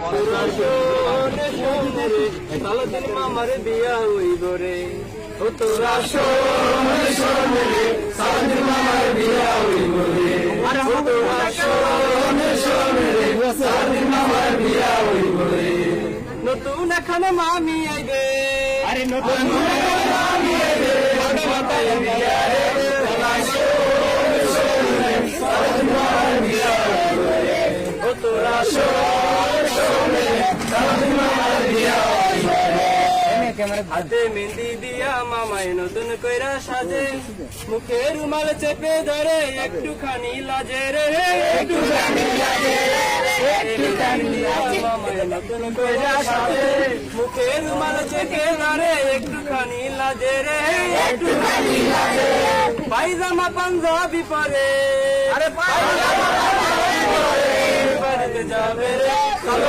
তোরা শোনে শোনে রে সালাদিন মামার বিয়া হইব রে ও তোরা শোনে শোনে রে সালাদিন মামার বিয়া হইব রে ও তোরা শোনে শোনে রে সালাদিন মামার বিয়া হইব রে নতুন এখন মামি আইবে আরে নতুন মামি আইবে মাথায় বিয়া রে তোরা শোনে শোনে রে সালাদিন মামার বিয়া হইব রে ও তোরা শোনে শোনে রে সালাদিন মামার বিয়া হইব রে হাতে মেহেন্দি দিয়া মামায় নতুন কইরা সাজে মুখে রুমাল চেপে ধরে একটুখানি লাজে রে একটুখানি লাজে মামায় নতুন কইরা সাজে মুখে রুমাল চেপে ধরে একটুখানি লাজে রে একটুখানি লাজে পায়জামা পাঞ্জাবি পরে আরে পায়জামা পাঞ্জাবি পরে বাড়িতে যাবে রে